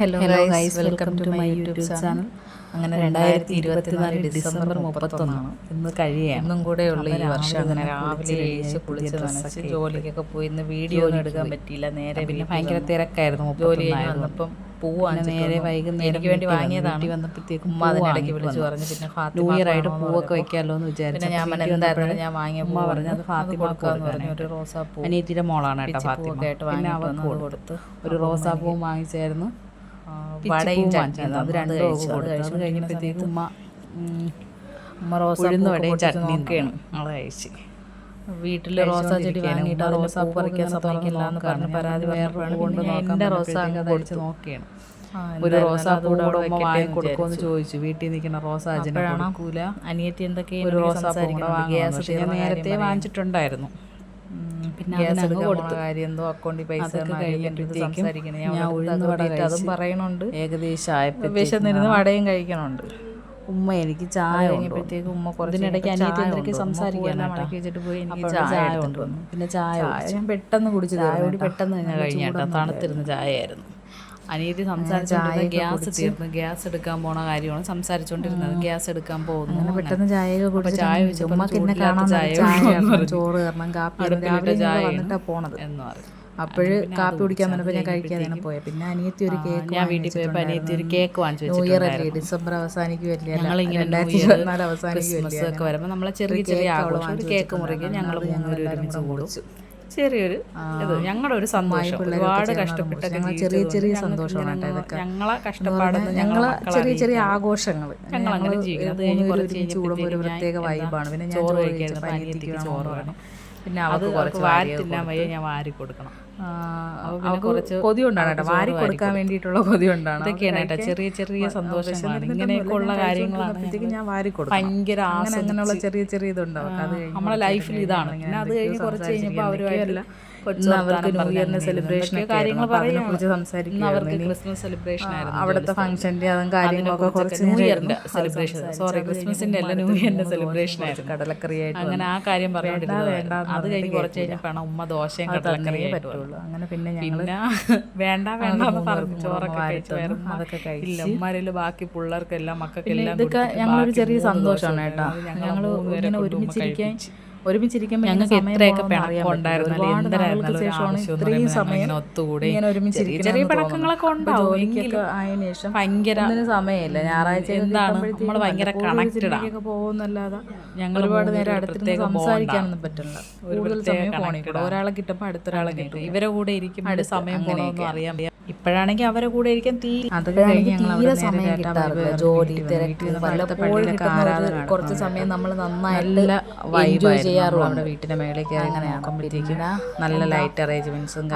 Hello guys, welcome to my YouTube channel. അങ്ങനെ 2024 December 31 ഇന്ന് കഴിയുകയാണ്. ഇന്നും കൂടെ ഉള്ള ഈ വർഷം. അങ്ങനെ രാവിലെ എഴുതി കുളിച്ച് നനച്ച് ജോലിക്കൊക്കെ പോയി. ഇന്ന് വീഡിയോ ഒന്നും എടുക്കാൻ പറ്റിയില്ല. നേരെ പിന്നെ ഭയങ്കര തിരക്കായിരുന്നു. ജോലി കഴിഞ്ഞ് വന്നപ്പം പൂവാണ് നേരെ വൈകുന്നേരം എനിക്ക് വേണ്ടി വാങ്ങിയതാണ്. വന്നപ്പോഴത്തേക്കും ഉമ്മ അതിനിടയ്ക്ക് വിളിച്ച് പറഞ്ഞു പിന്നെ ന്യൂ ഇയർ ആയിട്ട് പൂവൊക്കെ വയ്ക്കാമല്ലോ എന്ന് വിചാരിച്ചു. പിന്നെ ഞാൻ എന്തായിരുന്നു ഞാൻ വാങ്ങിയ ഉമ്മ പറഞ്ഞു അത് ഫാത്തിമാക്കാന്ന് പറഞ്ഞു. ഒരു റോസാപ്പൂ അനിയത്തിയുടെ മോളാണ് കേട്ടോ ഫാത്തിമ. പിന്നെ അവർക്ക് കൊടുത്ത് ഒരു റോസാപ്പൂ വാങ്ങിച്ചായിരുന്നു. വടയും ചട്നി അത് രണ്ടും കൊടുത്തു. അത് കഴിഞ്ഞപ്പോഴത്തേക്കും ഉമ്മ റോസാപ്പൂ വടയും ചട്നി ഒക്കെയാണ് അത് കഴിച്ച്. വീട്ടിൽ റോസാ ചെടി വാങ്ങിയിട്ട് റോസാ പറിക്കാൻ സമ്മതിക്കില്ല എന്ന് പറഞ്ഞ് പരാതി വേറെ കൊണ്ട് എൻ്റെ റോസാ കൊടുത്ത് നോക്കിയാണ്. ഒരു റോസാ പൂടെ ഉമ്മ വാങ്ങി കൊടുക്കുമെന്ന് ചോദിച്ചു. വീട്ടിൽ നിൽക്കുന്ന റോസാ കൊടുക്കൂല. അനിയത്തി എന്തൊക്കെയാണ് ഒരു റോസാ ഗ്യാസ് ഞാൻ നേരത്തെ വാങ്ങിച്ചിട്ടുണ്ടായിരുന്നു. പിന്നെ അതിനങ്ങ് കൊടുത്തു. കാര്യം എന്തോ അക്കൗണ്ടിൽ പൈസ കഴിഞ്ഞപ്പോഴത്തേക്കും ഞാൻ ഉഴുന്ന് വട അതും പറയണുണ്ട്. ഏകദേശം ആയപ്പോൾ വിശന്നിരുന്ന് വടയും കഴിക്കണുണ്ട്. ഉമ്മ എനിക്ക് ചായ കഴിഞ്ഞപ്പോഴത്തേക്കും ഉമ്മ കുറച്ചിനിടയ്ക്ക് അനിയത്തി എന്തൊക്കെ സംസാരിക്കാനായിട്ട് വെച്ചിട്ട് പോയി. എനിക്ക് ചായ കൊണ്ടുവന്നു. പിന്നെ ചായ ഞാൻ പെട്ടെന്ന് കുടിച്ചു. ചായ കൂടി പെട്ടെന്ന് തന്നെ കഴിഞ്ഞാട്ടോ. തണുത്തിരുന്ന ചായയായിരുന്നു. അനിയത്തി സംസാരിച്ചുകൊണ്ടിരുന്ന ഗ്യാസ് തീർന്നു. ഗ്യാസ് എടുക്കാൻ പോണ കാര്യമാണ് സംസാരിച്ചുകൊണ്ടിരുന്നത്. ഗ്യാസ് എടുക്കാൻ പോകുന്നു. പെട്ടെന്ന് ചായ ചായ ചോറ് കാരണം കാപ്പി വന്നിട്ടാ പോണത് എന്ന് പറയും. അപ്പോഴ് കാപ്പി കുടിക്കാൻ വന്നപ്പോൾ ഞാൻ കഴിക്കാതെയാണ് പോയത്. പിന്നെ അനിയത്തി ഒരു കേക്ക് ഞാൻ വീട്ടിൽ പോയപ്പോൾ അനിയത്തി ഒരു കേക്ക് വാങ്ങിച്ചു. ന്യൂ ഇയർ അല്ലേ, ഡിസംബർ അവസാനിക്കുമല്ലേ, ഞങ്ങളിങ്ങനെ 2024 അവസാനിക്കുമല്ലേ ഒക്കെ വരുമ്പോൾ നമ്മളെ ചെറിയ ചെറിയ ആഘോഷം ഒരു കേക്ക് മുറിക്കുക. ഞങ്ങൾ മൂന്നുപേരും ഒരുമിച്ച് കുടിച്ചു. ചെറിയൊരു ഇത് ഞങ്ങളുടെ ഒരു സന്തോഷം. ഒരുപാട് കഷ്ടപ്പെട്ട ചെറിയ ചെറിയ സന്തോഷമാണ് ഇതൊക്കെ. ഞങ്ങളെ കഷ്ടപ്പാടുന്ന ഞങ്ങളെ ചെറിയ ചെറിയ ആഘോഷങ്ങൾ ഞങ്ങൾ അങ്ങനെ ജീവിക്കും. അത് കഴിഞ്ഞ് കുറച്ച് കൂടുമ്പോൾ ഒരു പ്രത്യേക വൈബാണ്. പിന്നെ ചോറ് കഴിക്കുന്നത് അനിയത്തിക്ക് ചോറ് വേണം. പിന്നെ അവർക്ക് കുറച്ച് വാരിത്തില്ലാൻ വയ്യ, ഞാൻ വാരി കൊടുക്കണം. കുറച്ച് കൊതി കൊണ്ടാണ് കേട്ടോ, വാരി കൊടുക്കാൻ വേണ്ടിയിട്ടുള്ള കൊതി കൊണ്ടാണ്. ഇതൊക്കെയാണ് കേട്ടോ ചെറിയ ചെറിയ സന്തോഷമാണ്. ഇങ്ങനെയൊക്കെ ഉള്ള കാര്യങ്ങളാണ് ഞാൻ വാരി കൊടുക്കും. ഭയങ്കര അങ്ങനെയുള്ള ചെറിയ ചെറിയ ഇതുണ്ടാവും. അത് നമ്മളെ ലൈഫിൽ ഇതാണ്. പിന്നെ അത് കഴിഞ്ഞ് കുറച്ച് കഴിഞ്ഞപ്പോൾ അവരുമായിട്ടല്ല അവർക്ക് ന്യൂ ഇയറിന്റെ സെലിബ്രേഷൻ കാര്യങ്ങൾ കുറിച്ച് സംസാരിക്കും. അവർക്ക് ക്രിസ്മസ് സെലിബ്രേഷൻ ആയിരുന്നു. അവിടുത്തെ ഫംഗ്ഷന്റെ അതും കാര്യങ്ങളൊക്കെ കുറച്ച് ന്യൂ ഇയറിന്റെ സെലിബ്രേഷൻ ക്രിസ്മസിന്റെ അല്ല ന്യൂ ഇയറിന്റെ സെലിബ്രേഷൻ ആയിരുന്നു. കടലക്കറിയായിട്ട് അങ്ങനെ ആ കാര്യം പറഞ്ഞിട്ട് അത് കഴിഞ്ഞ് കുറച്ച് കഴിഞ്ഞപ്പോഴാണ് ഉമ്മ ദോശയും കടലക്കറിയേ പറ്റുള്ളൂ. അങ്ങനെ പിന്നെ ഞങ്ങൾ വേണ്ട വേണ്ട പറഞ്ഞു ചോറൊക്കെ അതൊക്കെ കഴിച്ചില്ല. ഉമ്മാരിൽ ബാക്കി പിള്ളേർക്കെല്ലാം മക്കൾക്കെല്ലാം ഇതൊക്കെ ഞങ്ങളൊരു ചെറിയ സന്തോഷമാണ് കേട്ടോ. ഞങ്ങൾ ഇങ്ങനെ ഒരുമിച്ചിരിക്കുമ്പോൾ ഞങ്ങൾക്ക് എത്രയൊക്കെ പിണക്കമുണ്ടായിരുന്നു. ഇത്രയും സമയം ഒത്തുകൂടി ചെറിയ പിണക്കങ്ങളൊക്കെ ഉണ്ടാവും. ആയതിനു ശേഷം ഭയങ്കര സമയമില്ല. ഞായറാഴ്ച എന്താണ് നമ്മൾ ഭയങ്കര കണക്റ്റഡ് ഒക്കെ പോകുന്നല്ലാതെ ഞങ്ങൾ ഒരുപാട് നേരം അടുത്ത് സംസാരിക്കാനൊന്നും പറ്റില്ല. കൂടുതൽ സമയം ഫോണിൽ കൂടെ ഒരാളെ കിട്ടുമ്പോൾ അടുത്തൊരാളെ കിട്ടും. ഇവരെ കൂടെ ഇരിക്കുമ്പോൾ സമയം പോകണമെന്ന് അറിയാൻ. ഇപ്പോഴാണെങ്കിൽ അവരെ കൂടെ ഇരിക്കാൻ തീരെ സമയം കിട്ടാറില്ല. ജോലി തിരക്ക് കുറച്ച് സമയം നമ്മൾ നന്നായിട്ട് എൻജോയ് ചെയ്യാറുണ്ട്. നമ്മുടെ വീട്ടിന്റെ മേലേക്ക് അങ്ങനെ ആകുമ്പോഴത്തേക്കും നല്ല ലൈറ്റ് അറേഞ്ച്മെന്റ്സും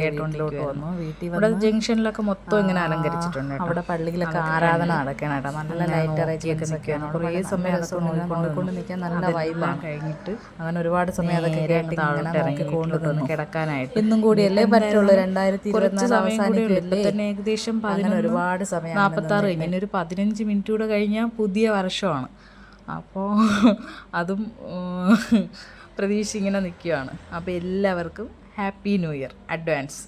കേട്ടോണ്ടിലോട്ട് വന്നു. വീട്ടിൽ ഇവിടെ ജംഗ്ഷനിലൊക്കെ മൊത്തം ഇങ്ങനെ അലങ്കരിച്ചിട്ടുണ്ട്. അവിടെ പള്ളിയിലൊക്കെ ആരാധന നടക്കണം കേട്ടോ. നല്ല ലൈറ്റ് അറേഞ്ച്മെന്റ്സ് ഒക്കെയാണ്. കുറേ സമയം അതൊക്കെ നോക്കിക്കൊണ്ട് നിൽക്കാൻ നല്ല വൈബാണ്. കഴിഞ്ഞിട്ട് അങ്ങനെ ഒരുപാട് സമയം അതൊക്കെ കേട്ട് ഇറങ്ങി കൊണ്ടുവന്ന് കിടക്കാനായിട്ട് ഇന്നും കൂടിയല്ലേ പറ്റുള്ളൂ. 2024 അവസാനിക്കുമല്ലേ, ഏകദേശം ഒരുപാട് സമയം 46 ഇങ്ങനെ ഒരു 15 മിനിറ്റ് കൂടെ കഴിഞ്ഞാൽ പുതിയ വർഷമാണ്. അപ്പോൾ അതും പ്രതീക്ഷ ഇങ്ങനെ നിൽക്കുകയാണ്. അപ്പോൾ എല്ലാവർക്കും ഹാപ്പി ന്യൂ ഇയർ അഡ്വാൻസ്.